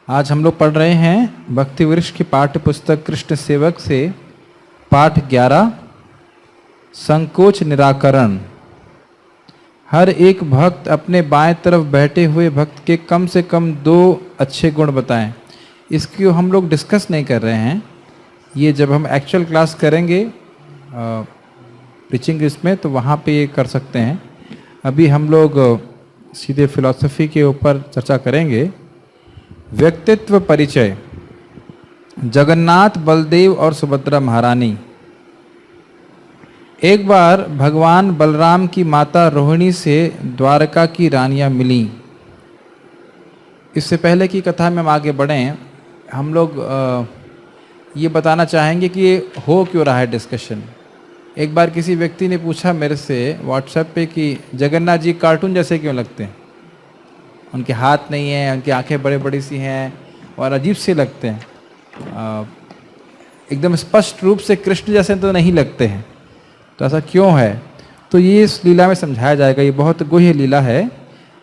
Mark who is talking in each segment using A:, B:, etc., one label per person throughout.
A: आज हम लोग पढ़ रहे हैं भक्ति वृक्ष की पाठ्य पुस्तक कृष्ण सेवक से पाठ 11 संकोच निराकरण। हर एक भक्त अपने बाएं तरफ बैठे हुए भक्त के कम से कम 2 अच्छे गुण बताएं। इसकी हम लोग डिस्कस नहीं कर रहे हैं, ये जब हम एक्चुअल क्लास करेंगे प्रीचिंग इसमें तो वहाँ पे ये कर सकते हैं। अभी हम लोग सीधे फिलॉसफी के ऊपर चर्चा करेंगे। व्यक्तित्व परिचय। जगन्नाथ, बलदेव और सुभद्रा महारानी। एक बार भगवान बलराम की माता रोहिणी से द्वारका की रानियां मिलीं। इससे पहले की कथा में हम आगे बढ़ें, हम लोग ये बताना चाहेंगे कि ये हो क्यों रहा है डिस्कशन। एक बार किसी व्यक्ति ने पूछा मेरे से व्हाट्सएप पे कि जगन्नाथ जी कार्टून जैसे क्यों लगते हैं, उनके हाथ नहीं हैं, उनकी आंखें बड़े बड़ी सी हैं और अजीब से लगते हैं, एकदम स्पष्ट रूप से कृष्ण जैसे तो नहीं लगते हैं, तो ऐसा क्यों है। तो ये इस लीला में समझाया जाएगा। ये बहुत गुह्य लीला है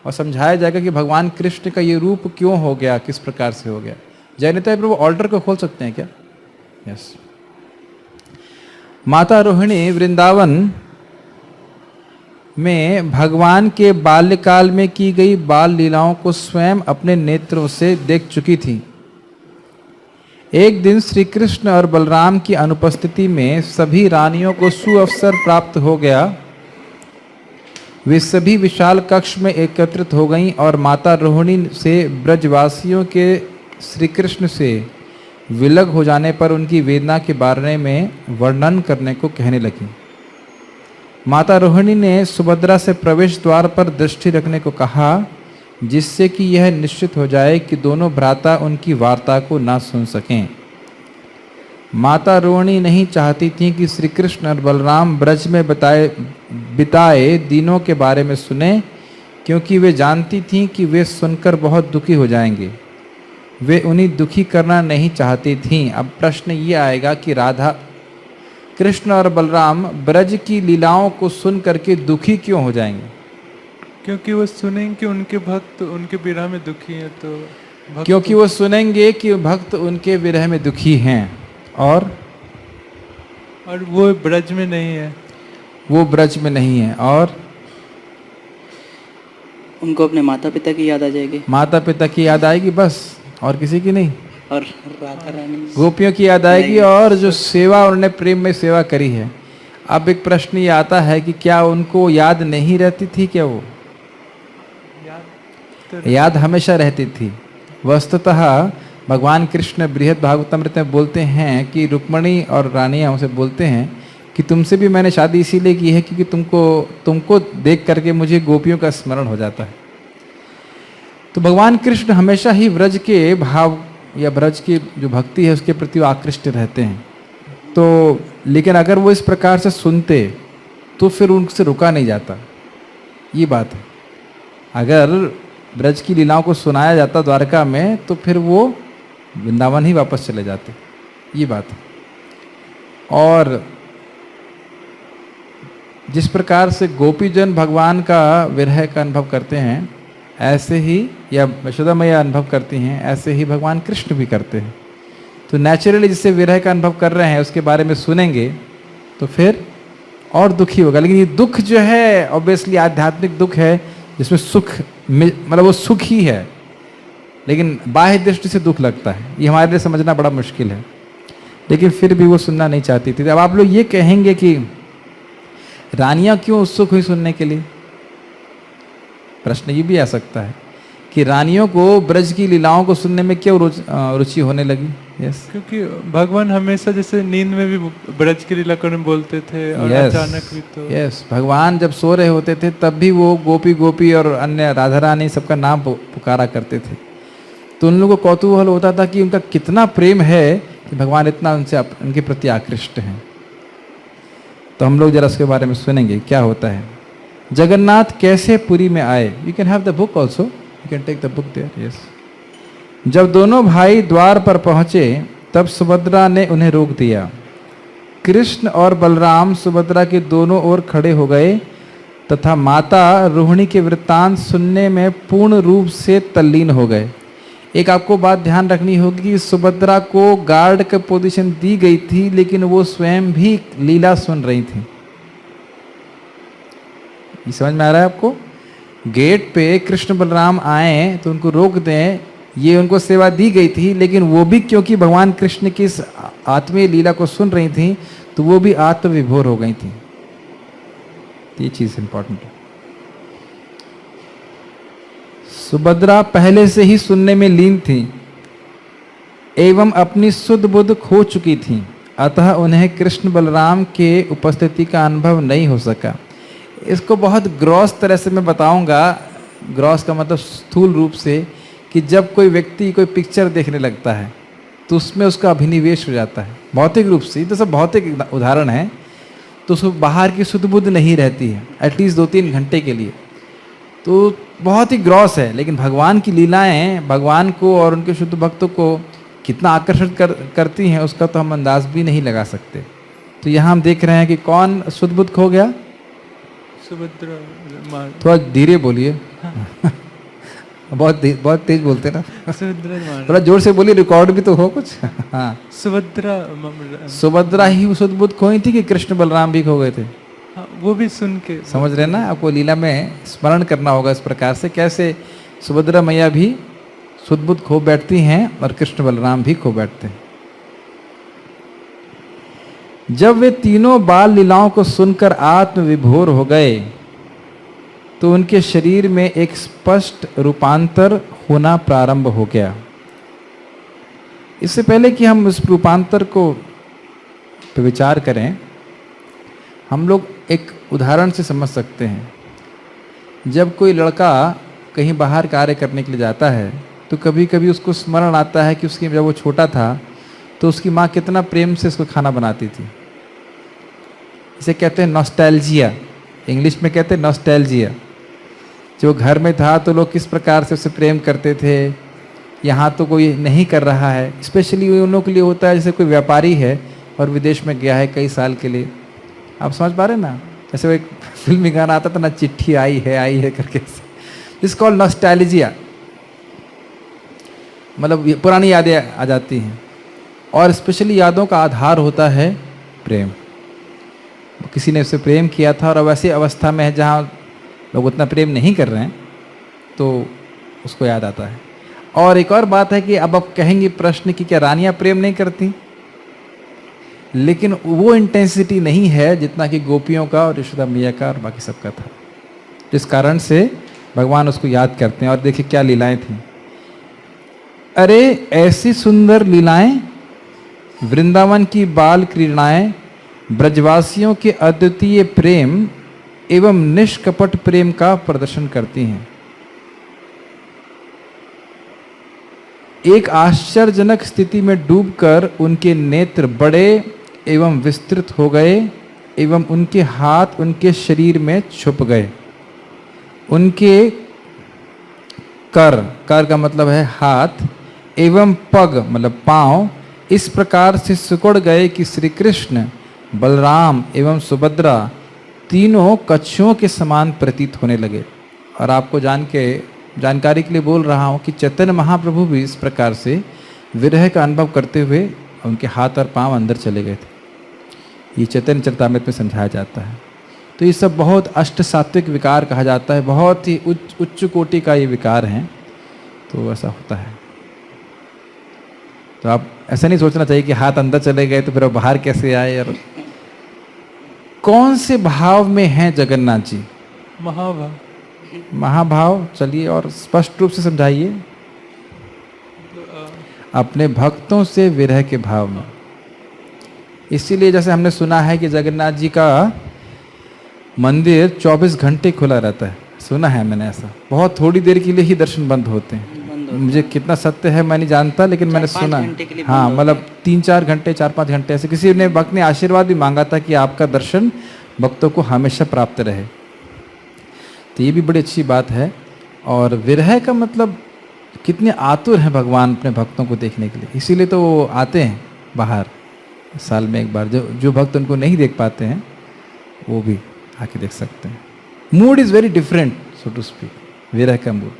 A: और समझाया जाएगा कि भगवान कृष्ण का ये रूप क्यों हो गया, किस प्रकार से हो गया। जयनेता प्रभु ऑल्टर को खोल सकते हैं क्या? यस। माता रोहिणी वृंदावन में भगवान के बाल्यकाल में की गई बाल लीलाओं को स्वयं अपने नेत्रों से देख चुकी थी। एक दिन श्री कृष्ण और बलराम की अनुपस्थिति में सभी रानियों को सुअवसर प्राप्त हो गया। वे सभी विशाल कक्ष में एकत्रित हो गईं और माता रोहिणी से ब्रजवासियों के श्री कृष्ण से विलग हो जाने पर उनकी वेदना के बारे में वर्णन करने को कहने लगी। माता रोहिणी ने सुभद्रा से प्रवेश द्वार पर दृष्टि रखने को कहा, जिससे कि यह निश्चित हो जाए कि दोनों भ्राता उनकी वार्ता को ना सुन सकें। माता रोहिणी नहीं चाहती थी कि श्री कृष्ण और बलराम ब्रज में बिताए दिनों के बारे में सुने, क्योंकि वे जानती थीं कि वे सुनकर बहुत दुखी हो जाएंगे। वे उन्हें दुखी करना नहीं चाहती थीं। अब प्रश्न ये आएगा कि राधा कृष्ण और बलराम ब्रज की लीलाओं को सुन करके दुखी क्यों हो जाएंगे?
B: क्योंकि वो सुनेंगे कि उनके भक्त उनके विरह में दुखी हैं, तो
A: क्योंकि वो सुनेंगे कि भक्त उनके विरह में दुखी हैं और
B: वो ब्रज में नहीं है,
A: वो ब्रज में नहीं है और
C: उनको अपने माता पिता की याद आ जाएगी।
A: माता पिता की याद आएगी बस, और किसी की नहीं।
C: और राधा रानी
A: गोपियों की याद आएगी और जो सेवा उन्होंने प्रेम में सेवा करी है। अब एक प्रश्न ये आता है कि क्या उनको याद नहीं रहती थी? क्या वो याद हमेशा रहती थी। वस्तुतः भगवान कृष्ण बृहद भागवतामृत में बोलते हैं कि रुक्मणी और रानियां उसे बोलते हैं कि तुमसे भी मैंने शादी इसीलिए की है क्योंकि तुमको देख करके मुझे गोपियों का स्मरण हो जाता है। तो भगवान कृष्ण हमेशा ही ब्रज के भाव या ब्रज की जो भक्ति है उसके प्रति आकृष्ट रहते हैं। तो लेकिन अगर वो इस प्रकार से सुनते तो फिर उनसे रुका नहीं जाता, ये बात है। अगर ब्रज की लीलाओं को सुनाया जाता द्वारका में तो फिर वो वृंदावन ही वापस चले जाते, ये बात है। और जिस प्रकार से गोपीजन भगवान का विरह का अनुभव करते हैं ऐसे ही, या यशोदा मैया अनुभव करती हैं, ऐसे ही भगवान कृष्ण भी करते हैं। तो नेचुरली जिससे विरह का अनुभव कर रहे हैं उसके बारे में सुनेंगे तो फिर और दुखी होगा। लेकिन ये दुख जो है ऑब्वियसली आध्यात्मिक दुख है, जिसमें सुख मतलब वो सुख ही है, लेकिन बाह्य दृष्टि से दुख लगता है। ये हमारे लिए समझना बड़ा मुश्किल है, लेकिन फिर भी वो सुनना नहीं चाहती थी। अब आप लोग ये कहेंगे कि रानियां क्यों उत्सुक हुई सुनने के लिए? प्रश्न ये भी आ सकता है कि रानियों को ब्रज की लीलाओं को सुनने में क्यों रुचि होने लगी? यस,
B: क्योंकि भगवान हमेशा जैसे नींद में भी ब्रज की लीला करने बोलते थे और अचानक भी तो
A: यस, भगवान जब सो रहे होते थे तब भी वो गोपी गोपी और अन्य राधा रानी सबका नाम पुकारा करते थे। तो उन लोगों को कौतूहल होता था कि उनका कितना प्रेम है कि भगवान इतना उनके प्रति आकृष्ट हैं। तो हम लोग जरा उसके बारे में सुनेंगे क्या होता है। जगन्नाथ कैसे पुरी में आए? You can have the book also, you can take the book there. Yes. जब दोनों भाई द्वार पर पहुंचे तब सुभद्रा ने उन्हें रोक दिया। कृष्ण और बलराम सुभद्रा के दोनों ओर खड़े हो गए तथा माता रोहिणी के वृत्तांत सुनने में पूर्ण रूप से तल्लीन हो गए। एक आपको बात ध्यान रखनी होगी कि सुभद्रा को गार्ड का पोजीशन दी गई थी, लेकिन वो स्वयं भी लीला सुन रही थी। ये समझ में आ रहा है आपको? गेट पे कृष्ण बलराम आए तो उनको रोक दें, ये उनको सेवा दी गई थी, लेकिन वो भी क्योंकि भगवान कृष्ण की इस आत्मीय लीला को सुन रही थी तो वो भी आत्मविभोर हो गई थी। ये चीज इंपॉर्टेंट है। सुभद्रा पहले से ही सुनने में लीन थी एवं अपनी शुद्ध बुद्ध खो चुकी थी, अतः उन्हें कृष्ण बलराम के उपस्थिति का अनुभव नहीं हो सका। इसको बहुत ग्रॉस तरह से मैं बताऊंगा, ग्रॉस का मतलब स्थूल रूप से, कि जब कोई व्यक्ति कोई पिक्चर देखने लगता है तो उसमें उसका अभिनिवेश हो जाता है भौतिक रूप से। तो सब भौतिक उदाहरण है, तो उसको बाहर की शुद्ध बुद्ध नहीं रहती है एटलीस्ट 2-3 घंटे के लिए, तो बहुत ही ग्रॉस है। लेकिन भगवान की लीलाएं भगवान को और उनके शुद्ध भक्तों को कितना आकर्षित करती हैं उसका तो हम अंदाज भी नहीं लगा सकते। तो यहाँ हम देख रहे हैं कि कौन शुद्ध बुद्ध खो गया।
B: सुभद्रा।
A: थोड़ा धीरे बोलिए। बहुत तेज बोलते ना,
B: सुभद्रा
A: थोड़ा जोर से बोलिए, रिकॉर्ड भी तो हो कुछ। हाँ, सुभद्रा ही शुद्ध बुद्ध खोई थी कि कृष्ण बलराम भी खो गए थे?
B: हाँ, वो भी सुन के
A: समझ रहे ना? आपको लीला में स्मरण करना होगा इस प्रकार से, कैसे सुभद्रा मैया भी शुद्ध बुद्ध खो बैठती हैं और कृष्ण बलराम भी खो बैठते हैं। जब वे तीनों बाल लीलाओं को सुनकर आत्मविभोर हो गए तो उनके शरीर में एक स्पष्ट रूपांतर होना प्रारंभ हो गया। इससे पहले कि हम इस रूपांतर को पे विचार करें, हम लोग एक उदाहरण से समझ सकते हैं। जब कोई लड़का कहीं बाहर कार्य करने के लिए जाता है तो कभी कभी उसको स्मरण आता है कि उसकी जब वो छोटा था तो उसकी माँ कितना प्रेम से उसको खाना बनाती थी। इसे कहते हैं नॉस्टैल्जिया, इंग्लिश में कहते हैं नॉस्टैल्जिया। जो घर में था तो लोग किस प्रकार से उसे प्रेम करते थे, यहाँ तो कोई नहीं कर रहा है। स्पेशली उन लोगों के लिए होता है जैसे कोई व्यापारी है और विदेश में गया है कई साल के लिए। आप समझ पा रहे हैं ना? जैसे वो एक फिल्मी गाना आता था ना, चिट्ठी आई है करके, इस कॉल नॉस्टैल्जिया, मतलब ये पुरानी यादें आ जाती हैं। और स्पेशली यादों का आधार होता है प्रेम। किसी ने उससे प्रेम किया था और अब ऐसी अवस्था में है जहाँ लोग उतना प्रेम नहीं कर रहे हैं तो उसको याद आता है। और एक और बात है कि अब आप कहेंगे प्रश्न कि क्या रानियां प्रेम नहीं करती? लेकिन वो इंटेंसिटी नहीं है जितना कि गोपियों का और यशोदा मैया का और बाकी सबका था, जिस कारण से भगवान उसको याद करते हैं। और देखिए क्या लीलाएं थी। अरे ऐसी सुंदर लीलाएं, वृंदावन की बाल क्रीड़ाएं, ब्रजवासियों के अद्वितीय प्रेम एवं निष्कपट प्रेम का प्रदर्शन करती हैं। एक आश्चर्यजनक स्थिति में डूबकर उनके नेत्र बड़े एवं विस्तृत हो गए एवं उनके हाथ उनके शरीर में छुप गए। उनके कर का मतलब है हाथ, एवं पग मतलब पांव इस प्रकार से सिकुड़ गए कि श्री कृष्ण, बलराम एवं सुभद्रा तीनों कच्छुओं के समान प्रतीत होने लगे। और आपको जानकारी के लिए बोल रहा हूँ कि चैतन्य महाप्रभु भी इस प्रकार से विरह का अनुभव करते हुए उनके हाथ और पांव अंदर चले गए थे। ये चैतन्य चरितामृत में समझाया जाता है। तो ये सब बहुत अष्ट सात्विक विकार कहा जाता है, बहुत ही उच्च कोटि का ये विकार हैं। तो ऐसा होता है। तो आप ऐसा नहीं सोचना चाहिए कि हाथ अंदर चले गए तो फिर वो बाहर कैसे आए। और कौन से भाव में हैं जगन्नाथ जी? महाभाव। चलिए और स्पष्ट रूप से समझाइए। अपने भक्तों से विरह के भाव में। इसीलिए जैसे हमने सुना है कि जगन्नाथ जी का मंदिर 24 घंटे खुला रहता है। सुना है मैंने ऐसा, बहुत थोड़ी देर के लिए ही दर्शन बंद होते हैं। मुझे कितना सत्य है मैं नहीं जानता, लेकिन मैंने सुना। हाँ, मतलब 3-4 घंटे 4-5 घंटे ऐसे। किसी ने भक्त ने आशीर्वाद भी मांगा था कि आपका दर्शन भक्तों को हमेशा प्राप्त रहे। तो ये भी बड़ी अच्छी बात है। और विरह का मतलब कितने आतुर हैं भगवान अपने भक्तों को देखने के लिए, इसीलिए तो वो आते हैं बाहर साल में एक बार। जो भक्त उनको नहीं देख पाते हैं वो भी आके देख सकते हैं। Mood is very different so to speak, विरह का मूड।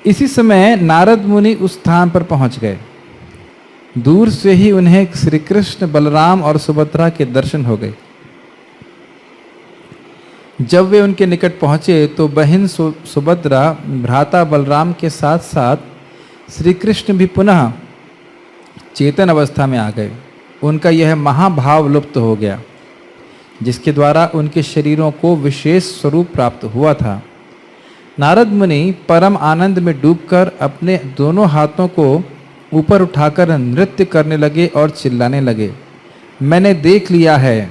A: इसी समय नारद मुनि उस स्थान पर पहुंच गए। दूर से ही उन्हें श्री कृष्ण, बलराम और सुभद्रा के दर्शन हो गए। जब वे उनके निकट पहुंचे तो बहन सुभद्रा भ्राता बलराम के साथ साथ श्री कृष्ण भी पुनः चेतन अवस्था में आ गए। उनका यह महाभाव लुप्त हो गया जिसके द्वारा उनके शरीरों को विशेष स्वरूप प्राप्त हुआ था। नारद मुनि परम आनंद में डूबकर अपने दोनों हाथों को ऊपर उठाकर नृत्य करने लगे और चिल्लाने लगे, मैंने देख लिया है,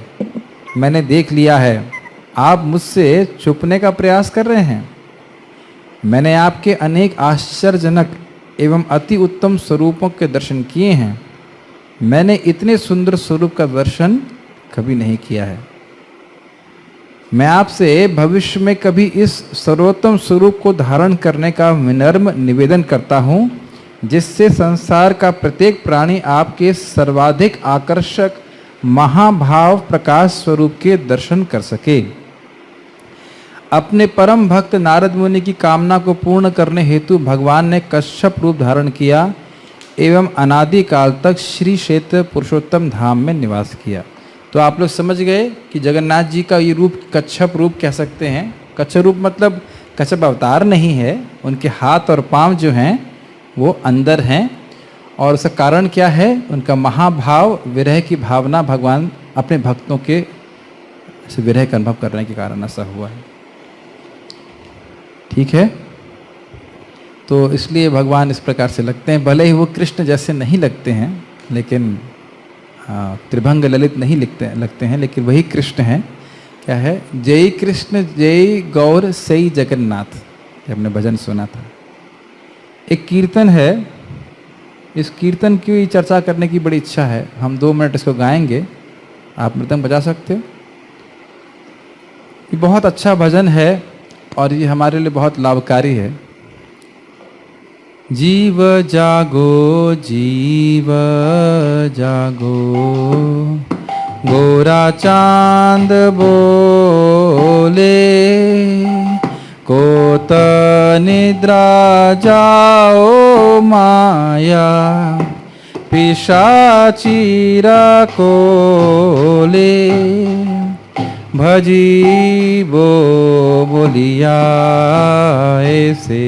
A: मैंने देख लिया है, आप मुझसे छुपने का प्रयास कर रहे हैं। मैंने आपके अनेक आश्चर्यजनक एवं अति उत्तम स्वरूपों के दर्शन किए हैं। मैंने इतने सुंदर स्वरूप का दर्शन कभी नहीं किया है। मैं आपसे भविष्य में कभी इस सर्वोत्तम स्वरूप को धारण करने का विनम्र निवेदन करता हूँ, जिससे संसार का प्रत्येक प्राणी आपके सर्वाधिक आकर्षक महाभाव प्रकाश स्वरूप के दर्शन कर सके। अपने परम भक्त नारद मुनि की कामना को पूर्ण करने हेतु भगवान ने कश्यप रूप धारण किया एवं अनादि काल तक श्री क्षेत्र पुरुषोत्तम धाम में निवास किया। तो आप लोग समझ गए कि जगन्नाथ जी का ये रूप कच्छप रूप कह सकते हैं। कच्छप रूप मतलब कच्छप अवतार नहीं है, उनके हाथ और पांव जो हैं वो अंदर हैं। और उसका कारण क्या है? उनका महाभाव विरह की भावना भगवान अपने भक्तों के विरह का अनुभव करने के कारण ऐसा हुआ है। ठीक है, तो इसलिए भगवान इस प्रकार से लगते हैं। भले ही वो कृष्ण जैसे नहीं लगते हैं, लेकिन त्रिभंग ललित नहीं लगते हैं, लेकिन वही कृष्ण हैं। क्या है? जय कृष्ण जय गौर सई जगन्नाथ, हमने भजन सुना था। एक कीर्तन है, इस कीर्तन की चर्चा करने की बड़ी इच्छा है। हम 2 मिनट इसको गाएंगे, आप मृदंग बजा सकते हो। ये बहुत अच्छा भजन है और ये हमारे लिए बहुत लाभकारी है। जीव जागो जीव जागो, गोरा चांद बोले, कोत निद्रा जाओ माया, पिशाचीरा कोले, भजीबो बोलिया ऐसे,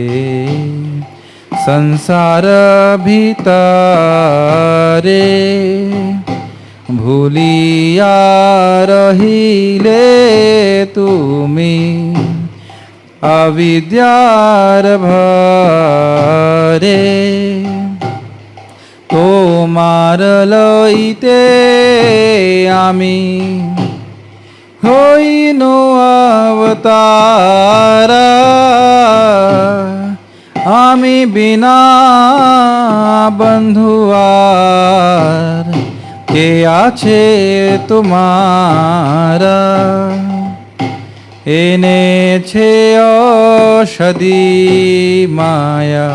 A: संसार भीतरे, भूलिया रहिले तुमी, अविद्यार भरे, तोमार लइते आमी होइनो अवतारा, आमी बिना बंधुआर के आछे तुम्हारा, एने छे औषधि माया,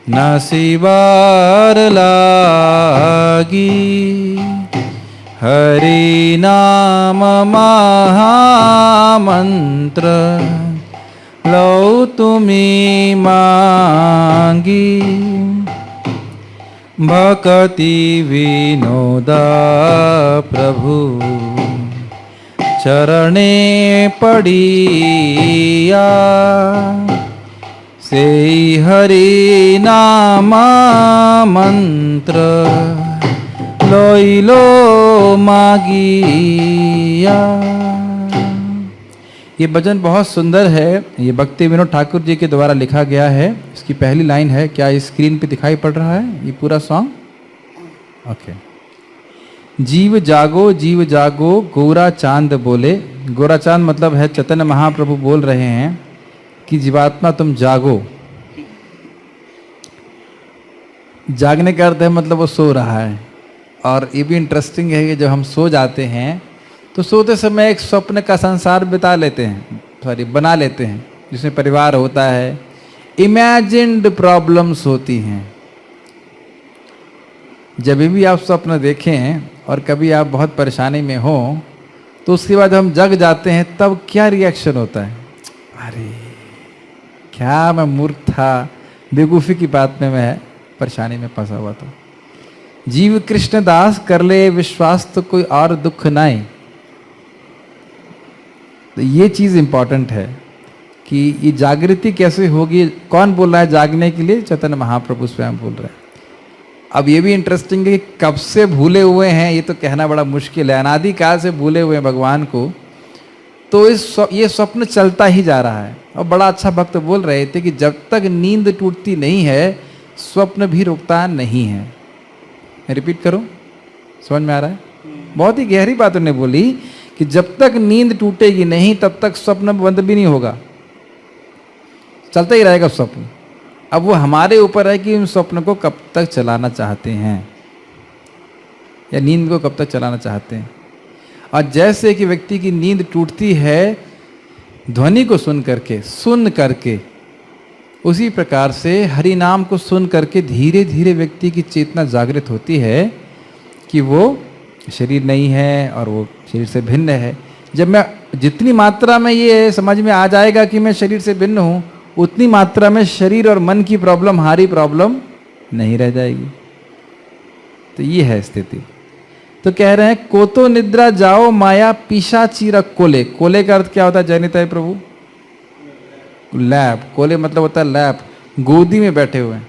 A: नसीबार लागी, हरि नाम महामंत्र, लो तुमी मांगी, भक्ति विनोदा प्रभु, चरणे पड़िया, से हरि नाम मंत्र, लोइलो मागिया। ये भजन बहुत सुंदर है। ये भक्ति विनोद ठाकुर जी के द्वारा लिखा गया है। इसकी पहली लाइन है, क्या इस स्क्रीन पे दिखाई पड़ रहा है ये पूरा सॉन्ग? ओके। जीव जागो गोरा चांद बोले। गोरा चांद मतलब है चैतन्य महाप्रभु बोल रहे हैं कि जीवात्मा तुम जागो। जागने का अर्थ है मतलब वो सो रहा है। और ये भी इंटरेस्टिंग है कि जब हम सो जाते हैं तो सोते समय एक स्वप्न का संसार बिता लेते हैं, बना लेते हैं, जिसमें परिवार होता है, इमेजिन्ड प्रॉब्लम्स होती हैं। जब भी आप स्वप्न देखें और कभी आप बहुत परेशानी में हो तो उसके बाद हम जग जाते हैं, तब क्या रिएक्शन होता है? अरे क्या मैं मूर्ख था, बेवकूफ़ी की बात में मैं परेशानी में फंसा हुआ था। जीव कृष्ण दास कर ले विश्वास तो कोई और दुख नहीं। तो ये चीज़ इंपॉर्टेंट है कि ये जागृति कैसे होगी। कौन बोल रहा है जागने के लिए? चैतन्य महाप्रभु स्वयं बोल रहे हैं। अब ये भी इंटरेस्टिंग है कि कब से भूले हुए हैं ये तो कहना बड़ा मुश्किल है। अनादिकाल से भूले हुए हैं भगवान को, तो ये स्वप्न चलता ही जा रहा है। और बड़ा अच्छा भक्त बोल रहे थे कि जब तक नींद टूटती नहीं है स्वप्न भी रुकता नहीं है। मैं रिपीट करूं, समझ में आ रहा है? बहुत ही गहरी बात उन्होंने बोली कि जब तक नींद टूटेगी नहीं तब तक स्वप्न बंद भी नहीं होगा, चलता ही रहेगा स्वप्न। अब वो हमारे ऊपर है कि उन स्वप्न को कब तक चलाना चाहते हैं या नींद को कब तक चलाना चाहते हैं। और जैसे कि व्यक्ति की नींद टूटती है ध्वनि को सुन करके, उसी प्रकार से हरि नाम को सुन करके धीरे धीरे व्यक्ति की चेतना जागृत होती है कि वो शरीर नहीं है और वो शरीर से भिन्न है। जब मैं जितनी मात्रा में ये समझ में आ जाएगा कि मैं शरीर से भिन्न हूँ, उतनी मात्रा में शरीर और मन की प्रॉब्लम हमारी प्रॉब्लम नहीं रह जाएगी। तो ये है स्थिति। तो कह रहे हैं कोतो निद्रा जाओ माया पिशाची रख कोले। कोले का अर्थ क्या होता है जयनिता है प्रभु? लैप। कोले मतलब होता है लैप, गोदी में बैठे हुए हैं।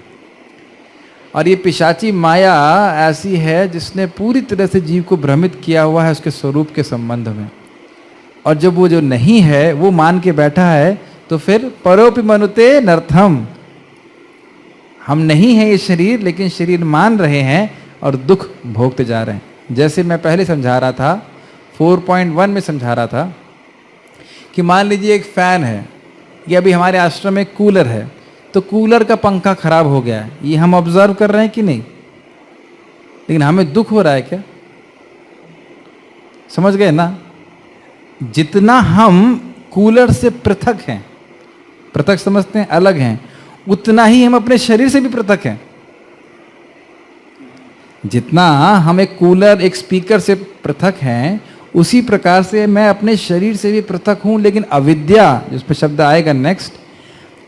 A: और ये पिशाची माया ऐसी है जिसने पूरी तरह से जीव को भ्रमित किया हुआ है उसके स्वरूप के संबंध में। और जब वो जो नहीं है वो मान के बैठा है तो फिर परोपि मनुते नर्थम, हम नहीं हैं ये शरीर, लेकिन शरीर मान रहे हैं और दुख भोगते जा रहे हैं। जैसे मैं पहले समझा रहा था 4.1 में समझा रहा था कि मान लीजिए एक फैन है या अभी हमारे आश्रम में कूलर है, तो कूलर का पंखा खराब हो गया है, ये हम ऑब्जर्व कर रहे हैं कि नहीं? लेकिन हमें दुख हो रहा है क्या? समझ गए ना? जितना हम कूलर से पृथक हैं, पृथक समझते हैं, अलग हैं, उतना ही हम अपने शरीर से भी पृथक हैं। जितना हम एक कूलर एक स्पीकर से पृथक हैं उसी प्रकार से मैं अपने शरीर से भी पृथक हूं। लेकिन अविद्या, जिस पर शब्द आएगा नेक्स्ट,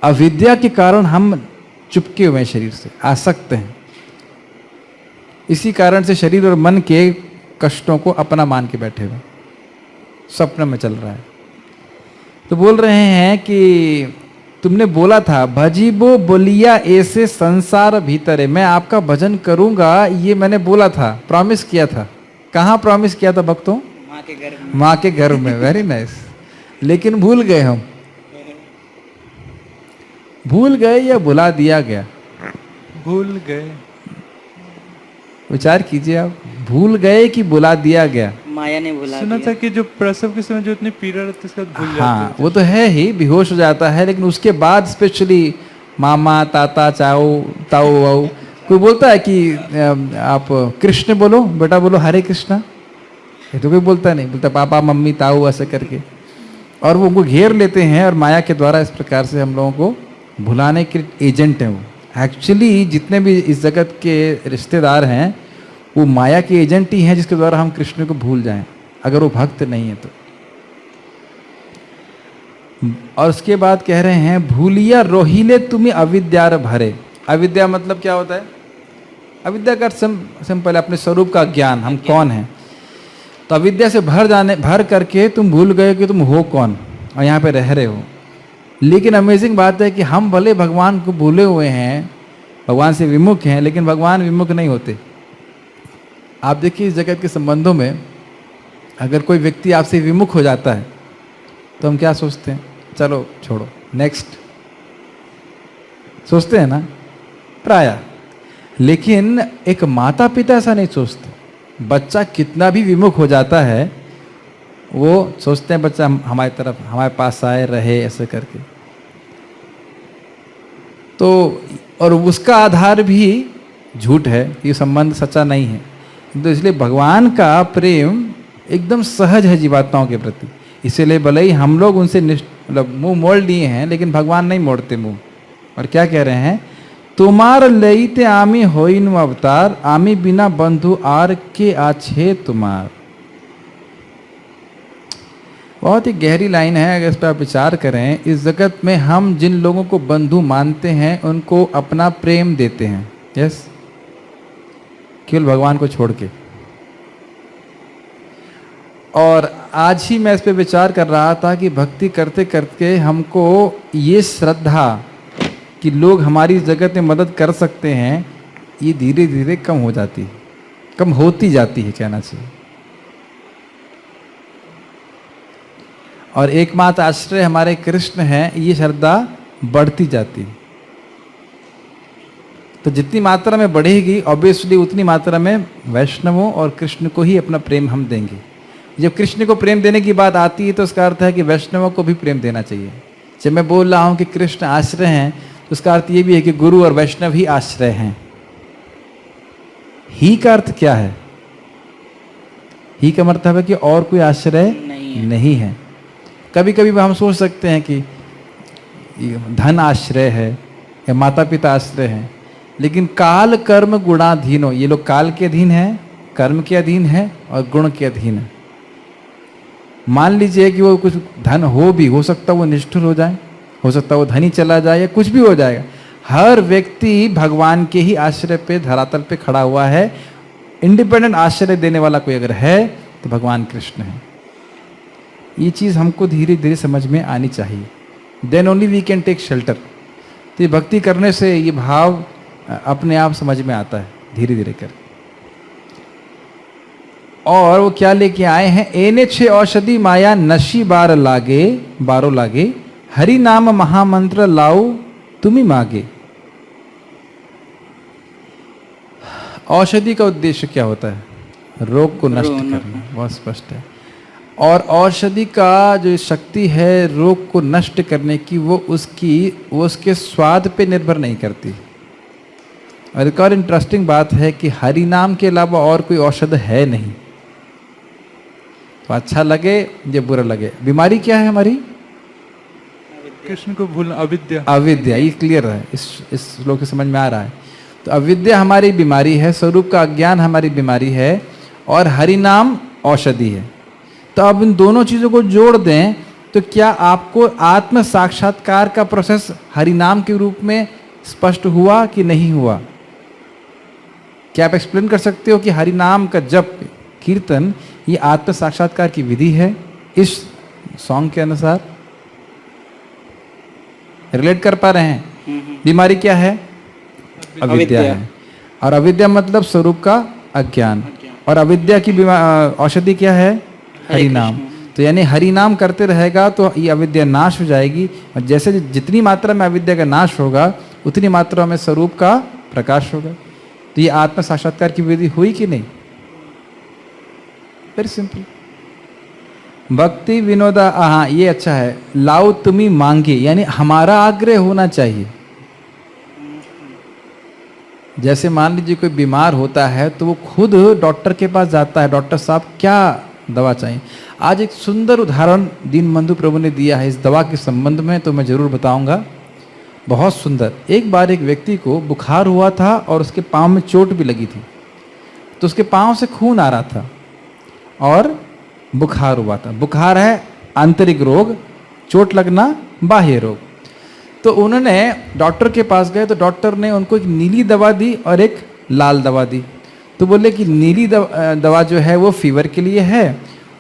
A: अविद्या के कारण हम चुपके हुए हैं, शरीर से आसक्त हैं। इसी कारण से शरीर और मन के कष्टों को अपना मान के बैठे हुए स्वप्न में चल रहा है। तो बोल रहे हैं कि तुमने बोला था भजीबो बोलिया ऐसे संसार भीतर है, मैं आपका भजन करूंगा, ये मैंने बोला था, प्रॉमिस किया था। कहाँ प्रॉमिस किया था भक्तों?
C: माँ के घर में।
A: माँ के घर में। Very nice. लेकिन भूल गए हम, भूल गए या भुला दिया गया?
B: भूल गए।
A: विचार कीजिए आप, भूल गए कि भुला दिया गया?
C: माया ने भुला
B: सुना
C: दिया।
B: था कि जो प्रसव के समय जो इतनी पीड़ा रहती है उसके बाद भूल जाते
A: हाँ,
B: हैं।
A: वो तो है ही, बेहोश हो जाता है। लेकिन उसके बाद स्पेशली मामा ताता चाओ ताओ वाओ, कोई बोलता है कि आप कृष्ण बोलो बेटा, बोलो हरे कृष्णा, ये तो कोई बोलता नहीं, बोलता पापा मम्मी ताऊ ऐसे करके। और वो उनको घेर लेते हैं और माया के द्वारा इस प्रकार से हम लोगों को भुलाने के एजेंट हैं। वो एक्चुअली जितने भी इस जगत के रिश्तेदार हैं वो माया के एजेंट ही हैं जिसके द्वारा हम कृष्ण को भूल जाएं, अगर वो भक्त नहीं है तो। और उसके बाद कह रहे हैं भूलिया रोहिले तुम्हें अविद्यार भरे। अविद्या मतलब क्या होता है? अविद्या का सिंपल अपने स्वरूप का ज्ञान, हम कौन हैं। तो अविद्या से भर करके तुम भूल गए कि तुम हो कौन और यहाँ पे रह रहे हो। लेकिन अमेजिंग बात है कि हम भले भगवान को भूले हुए हैं, भगवान से विमुख हैं, लेकिन भगवान विमुख नहीं होते। आप देखिए इस जगत के संबंधों में अगर कोई व्यक्ति आपसे विमुख हो जाता है तो हम क्या सोचते हैं? चलो छोड़ो, नेक्स्ट, सोचते हैं ना प्रायः। लेकिन एक माता पिता ऐसा नहीं सोचते। बच्चा कितना भी विमुख हो जाता है वो सोचते हैं बच्चा हमारी तरफ, हमारे पास आए रहे ऐसे करके। तो और उसका आधार भी झूठ है, ये संबंध सच्चा नहीं है। तो इसलिए भगवान का प्रेम एकदम सहज है जीवात्माओं के प्रति। इसीलिए भले ही हम लोग उनसे मतलब मुंह मोड़ लिए हैं, लेकिन भगवान नहीं मोड़ते मुंह। और क्या कह रहे हैं? तुम्हार लईते आमी होइनु अवतार, आमी बिना बंधु आर के आछे तुम्हार। बहुत ही गहरी लाइन है, अगर इस पर आप विचार करें। इस जगत में हम जिन लोगों को बंधु मानते हैं उनको अपना प्रेम देते हैं, यस, केवल भगवान को छोड़ के। और आज ही मैं इस पे विचार कर रहा था कि भक्ति करते करते हमको ये श्रद्धा कि लोग हमारी जगत में मदद कर सकते हैं, ये धीरे धीरे कम हो जाती है, कम होती जाती है कहना चाहिए। और एकमात्र आश्रय हमारे कृष्ण हैं, ये श्रद्धा बढ़ती जाती है। तो जितनी मात्रा में बढ़ेगी ऑब्वियसली उतनी मात्रा में वैष्णवों और कृष्ण को ही अपना प्रेम हम देंगे। जब कृष्ण को प्रेम देने की बात आती है तो उसका अर्थ है कि वैष्णवों को भी प्रेम देना चाहिए। जब मैं बोल रहा हूँ कि कृष्ण आश्रय हैं तो उसका अर्थ ये भी है कि गुरु और वैष्णव ही आश्रय हैं। ही का अर्थ क्या है? ही का मतलब है कि और कोई आश्रय नहीं है। कभी कभी हम सोच सकते हैं कि धन आश्रय है या माता पिता आश्रय है, लेकिन काल कर्म गुणाधीनो, ये लोग काल के अधीन है, कर्म के अधीन है और गुण के अधीन है। मान लीजिए कि वो कुछ धन हो सकता है वो निष्ठुर हो जाए, हो सकता है वो धनी चला जाए या कुछ भी हो जाएगा। हर व्यक्ति भगवान के ही आश्रय पे धरातल पे खड़ा हुआ है। इंडिपेंडेंट आश्रय देने वाला कोई अगर है तो भगवान कृष्ण है। ये चीज़ हमको धीरे धीरे समझ में आनी चाहिए। Then only we can take shelter. तो ये भक्ति करने से ये भाव अपने आप समझ में आता है धीरे धीरे कर। और वो क्या लेके आए हैं? एने छे औषधि माया नशी बारो लागे, हरि नाम महामंत्र लाओ तुम्ही मागे। औषधि का उद्देश्य क्या होता है? रोग को नष्ट करना, बहुत स्पष्ट है। और औषधि का जो शक्ति है रोग को नष्ट करने की, वो उसके स्वाद पे निर्भर नहीं करती। और एक और इंटरेस्टिंग बात है कि हरि नाम के अलावा और कोई औषध है नहीं। तो अच्छा लगे या बुरा लगे, बीमारी क्या है हमारी?
B: कृष्ण को भूलना, अविद्या।
A: अविद्या, ये क्लियर है, इस श्लोक से समझ में आ रहा है। तो अविद्या हमारी बीमारी है, स्वरूप का अज्ञान हमारी बीमारी है, और हरि नाम औषधि है। तो अब इन दोनों चीज़ों को जोड़ दें तो क्या आपको आत्म साक्षात्कार का प्रोसेस हरि नाम के रूप में स्पष्ट हुआ कि नहीं हुआ? क्या आप एक्सप्लेन कर सकते हो कि हरि नाम का जप कीर्तन ये आत्म साक्षात्कार की विधि है इस सॉन्ग के अनुसार? रिलेट कर पा रहे हैं? बीमारी क्या है? अविद्या है। और अविद्या मतलब स्वरूप का अज्ञान। और अविद्या की औषधि क्या है? हरि नाम। तो यानी हरि नाम करते रहेगा तो ये अविद्या नाश हो जाएगी। और जैसे जितनी मात्रा में अविद्या का नाश होगा उतनी मात्रा में स्वरूप का प्रकाश होगा। तो ये आत्म साक्षात्कार की विधि हुई कि नहीं? Very simple. भक्ति विनोदा, हाँ ये अच्छा है। लाओ तुम्ही मांगे, यानी हमारा आग्रह होना चाहिए। जैसे मान लीजिए कोई बीमार होता है तो वो खुद डॉक्टर के पास जाता है, डॉक्टर साहब क्या दवा चाहिए। आज एक सुंदर उदाहरण दीनबंधु प्रभु ने दिया है इस दवा के संबंध में, तो मैं जरूर बताऊंगा। बहुत सुंदर। एक बार एक व्यक्ति को बुखार हुआ था और उसके पाँव में चोट भी लगी थी, तो उसके पाँव से खून आ रहा था और बुखार हुआ था। बुखार है आंतरिक रोग, चोट लगना बाह्य रोग। तो उन्होंने डॉक्टर के पास गए तो डॉक्टर ने उनको एक नीली दवा दी और एक लाल दवा दी। तो बोले कि नीली दवा जो है वो फीवर के लिए है,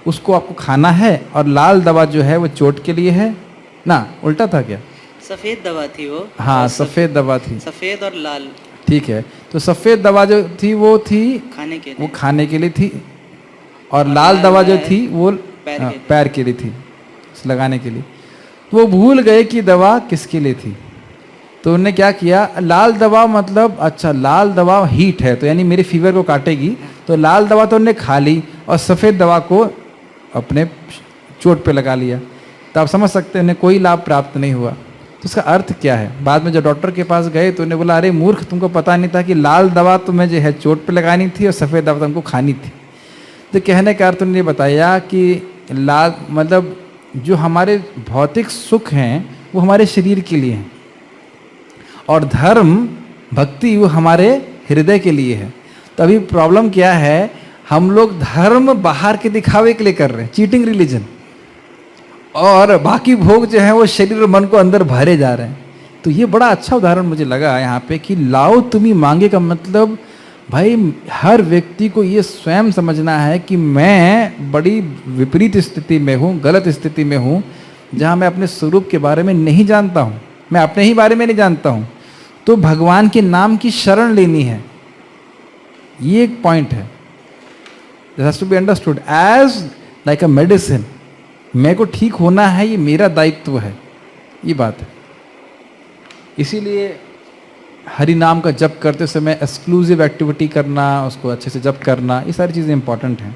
A: उसको आपको खाना है, और लाल दवा जो है वो चोट के लिए है ना। उल्टा था क्या?
C: सफेद दवा थी वो।
A: हाँ सफेद दवा थी,
C: सफेद और लाल। ठीक
A: है। तो सफेद दवा जो थी वो थी खाने के लिए थी, और लाल दवा जो थी वो पैर के लिए थी, लगाने के लिए। तो वो भूल गए कि दवा किसके लिए थी। तो उन्होंने क्या किया, लाल दवा मतलब अच्छा लाल दवा हीट है तो यानी मेरे फीवर को काटेगी, तो लाल दवा तो उन्होंने खा ली और सफ़ेद दवा को अपने चोट पे लगा लिया। तो आप समझ सकते हैं उन्हें कोई लाभ प्राप्त नहीं हुआ। तो उसका अर्थ क्या है? बाद में जब डॉक्टर के पास गए तो उन्हें बोला, अरे मूर्ख, तुमको पता नहीं था कि लाल दवा तुम्हें जो है चोट पे लगानी थी और सफ़ेद दवा तुमको खानी थी। तो कहने का अर्थ उन्होंने बताया कि लाल मतलब जो हमारे भौतिक सुख हैं वो हमारे शरीर के लिए हैं, और धर्म भक्ति वो हमारे हृदय के लिए है। तो अभी प्रॉब्लम क्या है, हम लोग धर्म बाहर के दिखावे के लिए कर रहे हैं, चीटिंग रिलीजन। और बाकी भोग जो है वो शरीर और मन को अंदर भरे जा रहे हैं। तो ये बड़ा अच्छा उदाहरण मुझे लगा यहाँ पे कि लाओ तुम्ही मांगे का मतलब भाई हर व्यक्ति को ये स्वयं समझना है कि मैं बड़ी विपरीत स्थिति में हूँ, गलत स्थिति में हूँ, जहाँ मैं अपने स्वरूप के बारे में नहीं जानता हूँ, मैं अपने ही बारे में नहीं जानता हूँ। तो भगवान के नाम की शरण लेनी है, ये एक पॉइंट है। This has to be understood as like a medicine। मेरे को ठीक होना है, ये मेरा दायित्व है, ये बात है। इसीलिए हरि नाम का जप करते समय एक्सक्लूसिव एक्टिविटी करना, उसको अच्छे से जप करना, ये सारी चीज़ें इंपॉर्टेंट हैं।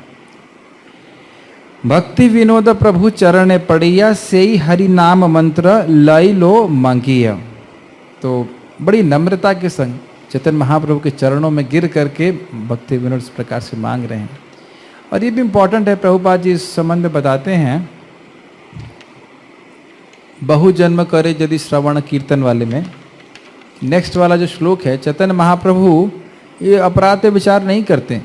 A: भक्ति विनोद प्रभु चरण पड़िया सेई हरि नाम मंत्र लई लो मांगिया। तो बड़ी नम्रता के संग चैतन्य महाप्रभु के चरणों में गिर करके भक्ति विनोद इस प्रकार से मांग रहे हैं। और ये भी इम्पॉर्टेंट है, प्रभुपाद जी इस संबंध में बताते हैं, बहु जन्म करे यदि श्रवण कीर्तन वाले में नेक्स्ट वाला जो श्लोक है, चैतन्य महाप्रभु ये अपराध पे विचार नहीं करते,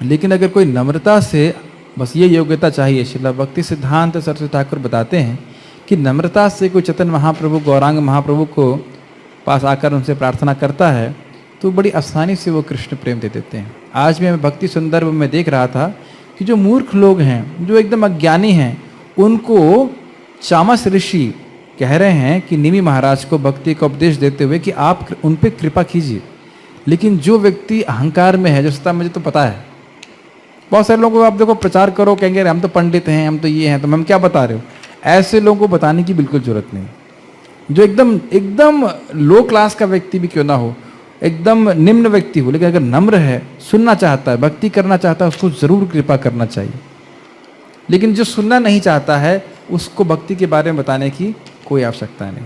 A: लेकिन अगर कोई नम्रता से, बस ये योग्यता चाहिए। श्रील भक्ति सिद्धांत सरस्वती ठाकुर बताते हैं कि नम्रता से कोई चैतन्य महाप्रभु गौरांग महाप्रभु को पास आकर उनसे प्रार्थना करता है तो बड़ी आसानी से वो कृष्ण प्रेम दे देते हैं। आज भी मैं भक्ति संदर्भ में देख रहा था कि जो मूर्ख लोग हैं, जो एकदम अज्ञानी हैं, उनको चामस ऋषि कह रहे हैं कि निमि महाराज को भक्ति का उपदेश देते हुए कि आप उन पर कृपा कीजिए। लेकिन जो व्यक्ति अहंकार में है, जो मुझे तो पता है, बहुत सारे लोगों को आप देखो प्रचार करो, कहेंगे हम तो पंडित हैं, हम तो ये हैं, तो हम क्या बता रहे हो। ऐसे लोगों को बताने की बिल्कुल जरूरत नहीं। जो एकदम लो क्लास का व्यक्ति भी क्यों ना हो, एकदम निम्न व्यक्ति हो, लेकिन अगर नम्र है, सुनना चाहता है, भक्ति करना चाहता है, उसको जरूर कृपा करना चाहिए। लेकिन जो सुनना नहीं चाहता है, उसको भक्ति के बारे में बताने की कोई आवश्यकता नहीं।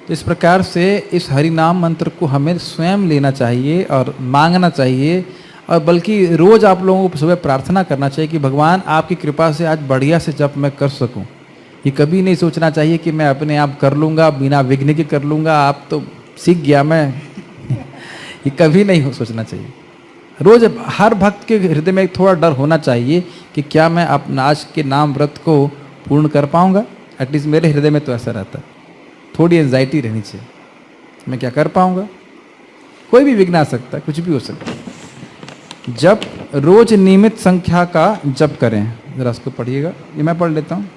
A: तो इस प्रकार से इस हरि नाम मंत्र को हमें स्वयं लेना चाहिए और मांगना चाहिए, और बल्कि रोज आप लोगों को सुबह प्रार्थना करना चाहिए कि भगवान आपकी कृपा से आज बढ़िया से जप मैं कर सकूं। ये कभी नहीं सोचना चाहिए कि मैं अपने आप कर लूँगा, बिना विघ्न के कर लूँगा, आप तो सीख गया मैं। ये कभी नहीं सोचना चाहिए। रोज हर भक्त के हृदय में एक थोड़ा डर होना चाहिए कि क्या मैं अपना आज के नाम व्रत को पूर्ण कर पाऊँगा। एटलीस्ट मेरे हृदय में तो ऐसा रहता है, थोड़ी एंजाइटी रहनी चाहिए, मैं क्या कर पाऊँगा। कोई भी विघ्न आ सकता है, कुछ भी हो सकता है। जब रोज नियमित संख्या का जप करें, जरा उसको पढ़िएगा, ये मैं पढ़ लेता हूँ।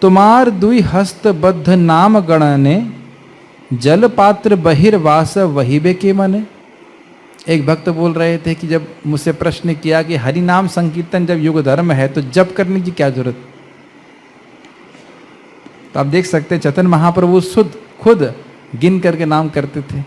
A: तुम्हार दुई हस्तबद्ध नाम गणने जल पात्र बहिर्वास वहीबे के मने। एक भक्त बोल रहे थे कि जब मुझसे प्रश्न किया कि हरि नाम संकीर्तन जब युग धर्म है तो जप करने की क्या जरूरत। तो आप देख सकते हैं चैतन्य महाप्रभु खुद गिन करके नाम करते थे।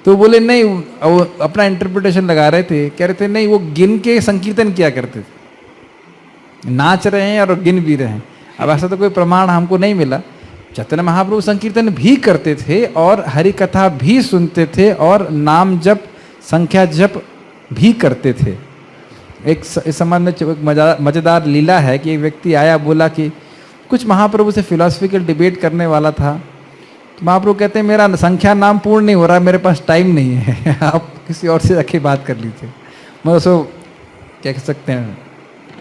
A: तो बोले नहीं, वो अपना इंटरप्रिटेशन लगा रहे थे, कह रहे थे नहीं वो गिन के संकीर्तन किया करते थे, नाच रहे हैं और गिन भी रहे हैं। अब ऐसा तो कोई प्रमाण हमको नहीं मिला। चैतन्य महाप्रभु संकीर्तन भी करते थे और हरि कथा भी सुनते थे और नाम जप संख्या जप भी करते थे। एक इस संबंध में एक मजेदार लीला है कि एक व्यक्ति आया, बोला कि कुछ महाप्रभु से फिलॉसफिकल डिबेट करने वाला था। तो महाप्रभु कहते हैं मेरा संख्या नाम पूर्ण नहीं हो रहा, मेरे पास टाइम नहीं है, आप किसी और से जाके बात कर लीजिए। मतलब उसको क्या कह सकते हैं,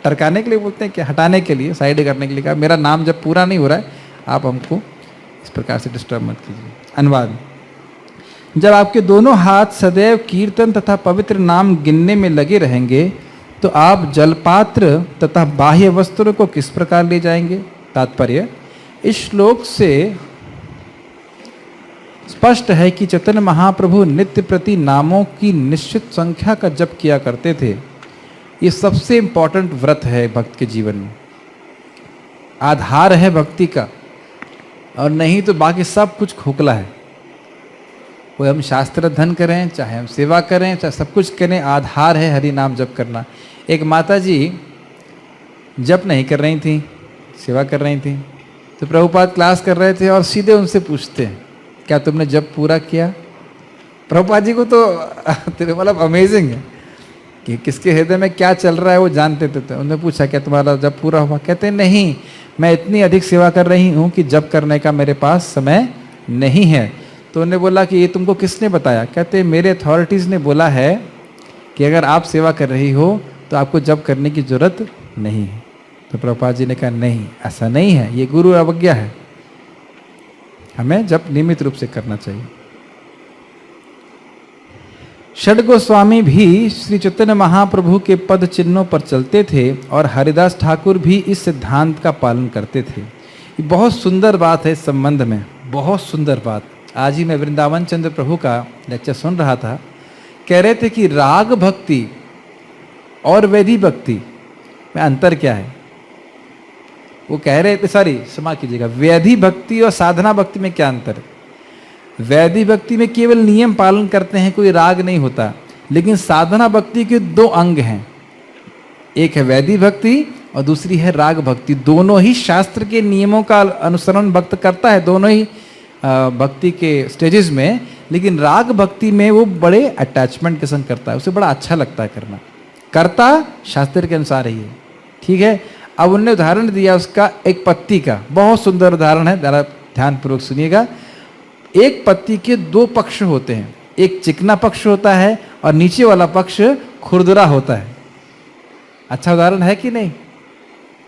A: टरकाने के लिए बोलते हैं, क्या हटाने के लिए, साइड करने के लिए कहा मेरा नाम जब पूरा नहीं हो रहा है, आप हमको इस प्रकार से डिस्टर्ब मत कीजिए। अनुवाद। जब आपके दोनों हाथ सदैव कीर्तन तथा पवित्र नाम गिनने में लगे रहेंगे तो आप जलपात्र तथा बाह्य वस्त्रों को किस प्रकार ले जाएंगे। तात्पर्य, इस श्लोक से स्पष्ट है कि चैतन्य महाप्रभु नित्य प्रति नामों की निश्चित संख्या का जप किया करते थे। ये सबसे इंपॉर्टेंट व्रत है भक्त के जीवन में, आधार है भक्ति का, और नहीं तो बाकी सब कुछ खोखला है। कोई हम शास्त्र अध्ययन करें, चाहे हम सेवा करें, चाहे सब कुछ करें, आधार है हरि नाम जप करना। एक माता जी जप नहीं कर रही थी, सेवा कर रही थी, तो प्रभुपाद क्लास कर रहे थे और सीधे उनसे पूछते हैं क्या तुमने जप पूरा किया। प्रभुपाद जी को तो मतलब अमेजिंग है कि किसके हृदय में क्या चल रहा है वो जानते थे। तो उन्होंने पूछा क्या तुम्हारा जप पूरा हुआ। कहते नहीं, मैं इतनी अधिक सेवा कर रही हूँ कि जप करने का मेरे पास समय नहीं है। तो उन्होंने बोला कि ये तुमको किसने बताया। कहते मेरे अथॉरिटीज़ ने बोला है कि अगर आप सेवा कर रही हो तो आपको जप करने की जरूरत नहीं है। तो प्रभुपाद जी ने कहा नहीं, ऐसा नहीं है, ये गुरु अवज्ञा है, हमें जप नियमित रूप से करना चाहिए। षड गोस्वामी भी श्री चैतन्य महाप्रभु के पद चिन्हों पर चलते थे और हरिदास ठाकुर भी इस सिद्धांत का पालन करते थे। ये बहुत सुंदर बात है इस संबंध में, बहुत सुंदर बात। आज ही मैं वृंदावन चंद्र प्रभु का लेक्चर सुन रहा था, कह रहे थे कि राग भक्ति और वैधि भक्ति में अंतर क्या है। वो कह रहे थे, सॉरी क्षमा कीजिएगा, वैधि भक्ति और साधना भक्ति में क्या अंतर है। वैधि भक्ति में केवल नियम पालन करते हैं, कोई राग नहीं होता, लेकिन साधना भक्ति के दो अंग हैं, एक है वैधि भक्ति और दूसरी है राग भक्ति। दोनों ही शास्त्र के नियमों का अनुसरण भक्त करता है, दोनों ही भक्ति के स्टेजेस में, लेकिन राग भक्ति में वो बड़े अटैचमेंट के संग करता है, उसे बड़ा अच्छा लगता है करना, करता शास्त्र के अनुसार ही है। ठीक है, अब उन्होंने उदाहरण दिया उसका एक पत्ती का, बहुत सुंदर उदाहरण है, जरा ध्यानपूर्वक सुनिएगा। एक पत्ती के दो पक्ष होते हैं, एक चिकना पक्ष होता है और नीचे वाला पक्ष खुरदुरा होता है। अच्छा उदाहरण है कि नहीं?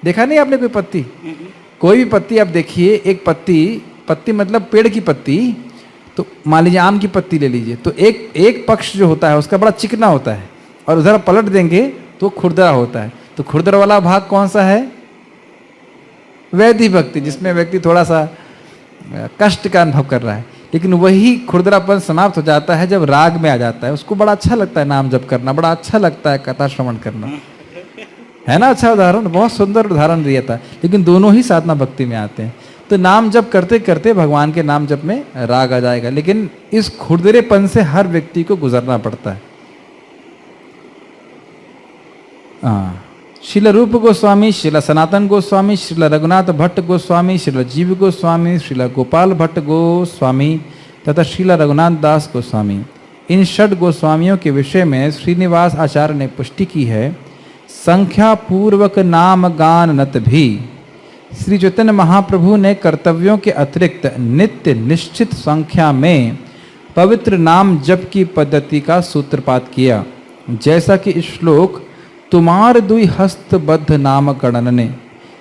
A: देखा नहीं आपने कोई पत्ती? कोई भी पत्ती आप देखिए, एक पत्ती मतलब पेड़ की पत्ती, तो मान लीजिए आम की पत्ती ले लीजिए, तो एक पक्ष जो होता है उसका बड़ा चिकना होता है और उधर पलट देंगे तो खुरदरा होता है। तो खुरदरा वाला भाग कौन सा है? वैधि भक्ति, जिसमें व्यक्ति थोड़ा सा कष्ट का अनुभव कर रहा है। लेकिन वही खुरदरापन समाप्त हो जाता है जब राग में आ जाता है, उसको बड़ा अच्छा लगता है नाम जप करना, बड़ा अच्छा लगता है कथा श्रवण करना, है ना? अच्छा उदाहरण, बहुत सुंदर उदाहरण दिया था। लेकिन दोनों ही साधना भक्ति में आते हैं। तो नाम जप करते करते भगवान के नाम जप में राग आ जाएगा, लेकिन इस खुरदरेपन से हर व्यक्ति को गुजरना पड़ता है। श्रील रूप गोस्वामी, श्रील सनातन गोस्वामी, श्रील रघुनाथ भट्ट गोस्वामी, श्रील जीव गोस्वामी, श्रील गोपाल भट्ट गोस्वामी तथा श्रील रघुनाथ दास गोस्वामी, इन षड गोस्वामियों के विषय में श्रीनिवास आचार्य ने पुष्टि की है। संख्या पूर्वक नाम गान नत भी श्री चैतन्य महाप्रभु ने कर्तव्यों के अतिरिक्त नित्य निश्चित संख्या में पवित्र नाम जप की पद्धति का सूत्रपात किया, जैसा कि इस श्लोक तुम्हार दुई हस्तबद्ध नाम गणनने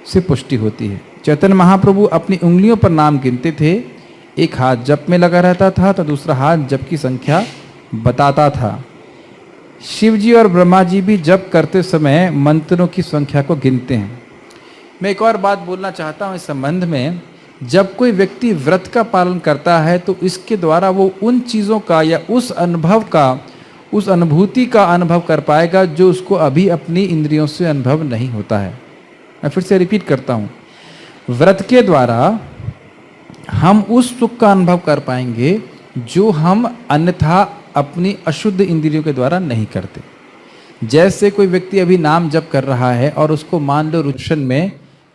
A: से पुष्टि होती है। चैतन्य महाप्रभु अपनी उंगलियों पर नाम गिनते थे, एक हाथ जप में लगा रहता था तो दूसरा हाथ जप की संख्या बताता था। शिव जी और ब्रह्मा जी भी जप करते समय मंत्रों की संख्या को गिनते हैं। मैं एक और बात बोलना चाहता हूँ इस संबंध में, जब कोई व्यक्ति व्रत का पालन करता है तो इसके द्वारा वो उन चीज़ों का या उस अनुभव का, उस अनुभूति का अनुभव कर पाएगा जो उसको अभी अपनी इंद्रियों से अनुभव नहीं होता है। मैं फिर से रिपीट करता हूँ, व्रत के द्वारा हम उस सुख का अनुभव कर पाएंगे जो हम अन्यथा अपनी अशुद्ध इंद्रियों के द्वारा नहीं करते। जैसे कोई व्यक्ति अभी नाम जप कर रहा है और उसको मान लो रुचन में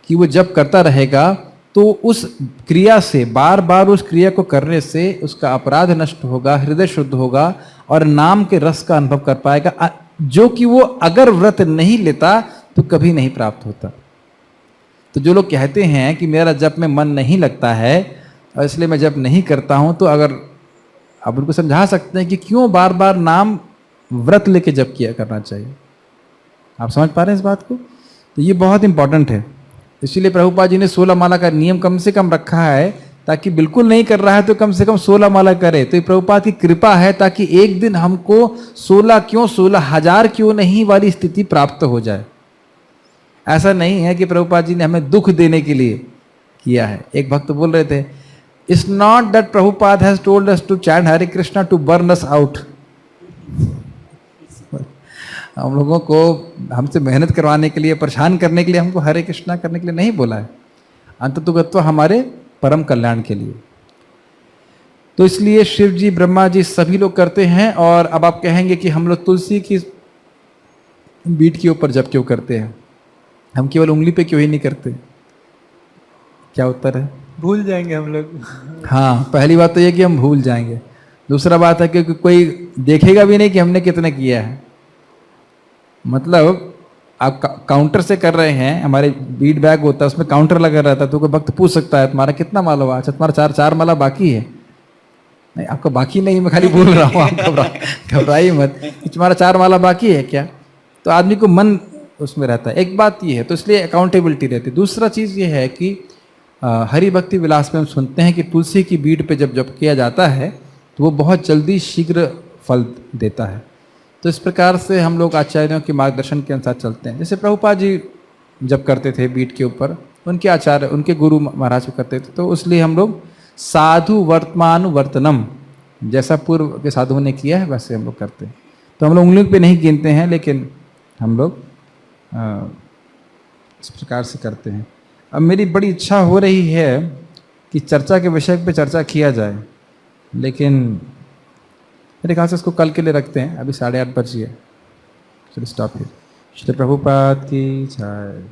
A: कि वो जप करता रहेगा, तो उस क्रिया से, बार बार उस क्रिया को करने से उसका अपराध नष्ट होगा, हृदय शुद्ध होगा और नाम के रस का अनुभव कर पाएगा, जो कि वो अगर व्रत नहीं लेता तो कभी नहीं प्राप्त होता। तो जो लोग कहते हैं कि मेरा जप में मन नहीं लगता है और इसलिए मैं जप नहीं करता हूँ, तो अगर आप उनको समझा सकते हैं कि क्यों बार बार नाम व्रत लेके जप किया करना चाहिए। आप समझ पा रहे हैं इस बात को? तो ये बहुत इंपॉर्टेंट है। इसीलिए प्रभुपाद जी ने 16 माला का नियम कम से कम रखा है, ताकि बिल्कुल नहीं कर रहा है तो कम से कम 16 माला करे। तो ये प्रभुपाद की कृपा है, ताकि एक दिन हमको 16 क्यों, 16,000 क्यों नहीं वाली स्थिति प्राप्त हो जाए। ऐसा नहीं है कि प्रभुपाद जी ने हमें दुख देने के लिए किया है। एक भक्त बोल रहे थे, it's not that Prabhupada has told us to chant Hare Krishna to burn us out. हम लोगों को हमसे मेहनत करवाने के लिए, परेशान करने के लिए हमको हरे कृष्णा करने के लिए नहीं बोला है, अंततुगत्वा हमारे परम कल्याण के लिए। तो इसलिए शिव जी, ब्रह्मा जी सभी लोग करते हैं। और अब आप कहेंगे कि हम लोग तुलसी की बीट के ऊपर जप क्यों करते हैं, हम केवल उंगली पे क्यों ही नहीं करते? क्या उत्तर है?
B: भूल जाएंगे हम लोग।
A: हाँ, पहली बात तो ये कि हम भूल जाएंगे। दूसरा बात है कि कोई देखेगा भी नहीं कि हमने कितना किया है। मतलब आप काउंटर से कर रहे हैं, हमारे बीट बैग होता है उसमें काउंटर लगा रहता है, तो कोई भक्त पूछ सकता है तुम्हारा कितना माला हुआ? अच्छा, तुम्हारा चार माला बाकी है। नहीं, आपका बाकी नहीं, मैं खाली बोल रहा हूँ, आप घबराइए मत। तुम्हारा 4 माला बाकी है क्या? तो आदमी को मन उसमें रहता है। एक बात ये है, तो इसलिए अकाउंटेबिलिटी रहती है। दूसरा चीज़ ये है कि हरि भक्ति विलास में हम सुनते हैं कि तुलसी की बीड़ पे जब जप किया जाता है तो वो बहुत जल्दी शीघ्र फल देता है। तो इस प्रकार से हम लोग आचार्यों के मार्गदर्शन के अनुसार चलते हैं। जैसे प्रभुपाद जी जब करते थे बीट के ऊपर, उनके आचार्य, उनके गुरु महाराज को करते थे, तो इसलिए हम लोग साधु वर्तमानुवर्तनम, जैसा पूर्व के साधुओं ने किया है वैसे हम लोग करते हैं। तो हम लोग उंगलियों पे नहीं गिनते हैं, लेकिन हम लोग इस प्रकार से करते हैं। अब मेरी बड़ी इच्छा हो रही है कि चर्चा के विषय पे चर्चा किया जाए, लेकिन मेरे ख्याल से इसको कल के लिए रखते हैं। अभी 8:30 बज गए। चलो स्टॉप हियर। श्री प्रभुपाद की जय।